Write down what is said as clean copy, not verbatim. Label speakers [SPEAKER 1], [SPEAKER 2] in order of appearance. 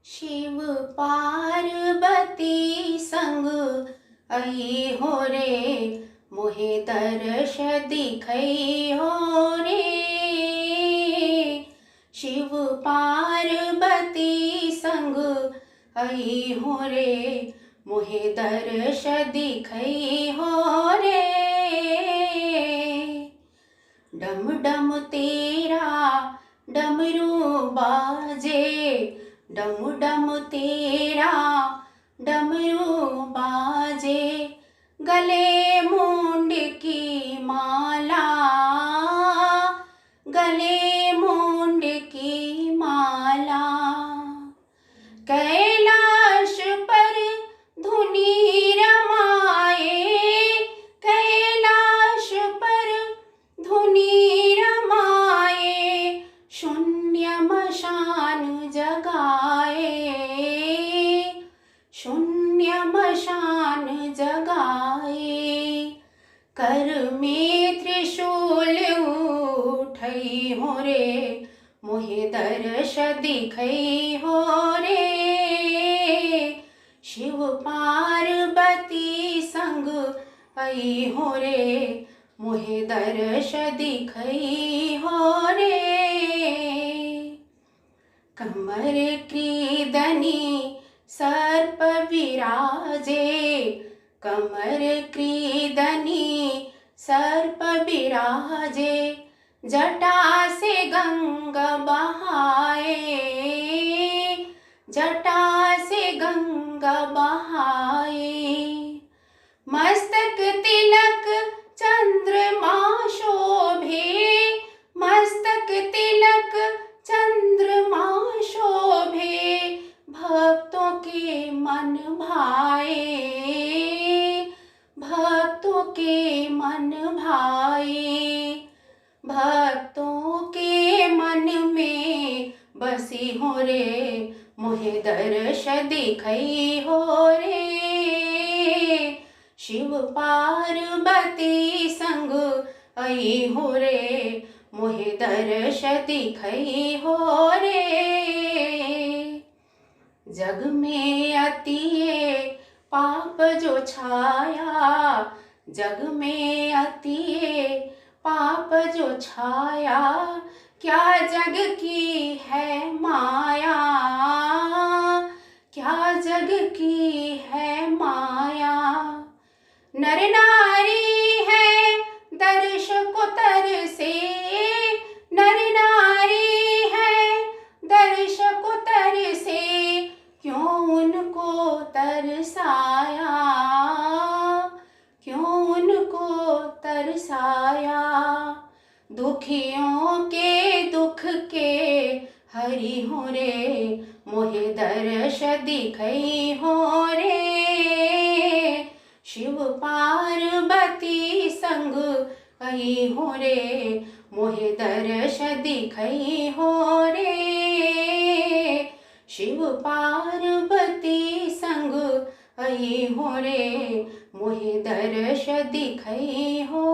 [SPEAKER 1] शिव पार्वती संग आई हो रे, मोहे दर्श दिखई हो रे। शिव पार्वती संग आई हो रे, मोहे दर्श दिखई हो रे। डम डम तेरा डमरू बाजे, डम डम तेरा डमरू बाजे, गले मुंड की माला, गले मुंड की माला। कैलाश पर धुनी रमाए, कैलाश पर धुनी रमाए, शून्य मशान जगाए, शून्य मशान जगाए। कर में त्रिशूल उठई हो रे, मोहे दर्श दिखई हो रे। शिव पार्वती संग आई हो रे, मोहे दर्श दिखई हो रे। कमर क्रीदनी सर्प विराजे, कमर क्रीदनी सर्प विराजे, जटा से गंगा बहाए, जटा से गंगा बहाए। मस्तक तिलक चंद्रमा शोभे, मस्तक तिलक चंद्रमा शोभे, भक्तों के मन भाए, भक्तों के मन भाए। भक्तों के मन में बसी हो रे, मोहे दर्श दिखई हो रे। शिव पार्वती संग आई हो रे, मोहे दर्श दिखई हो रे। जग में अतिए पाप जो छाया, जग में अतिए पाप जो छाया, क्या जग की है माया, क्या जग की है माया। नर नारी है दर्श को तरसे, नर नारी है दर्श को तरसे, क्यों उनको तरसाया, क्यों उनको तरसाया। दुखियों के दुख के हरि हो रे, मोहे दर्श दिखई हो रे। शिव पार्वती संग आई हो रे, मोहे दर्श दिखई हो रे। शिव पार्वती संग आई हो रे, मोहे दर्श दिखई हो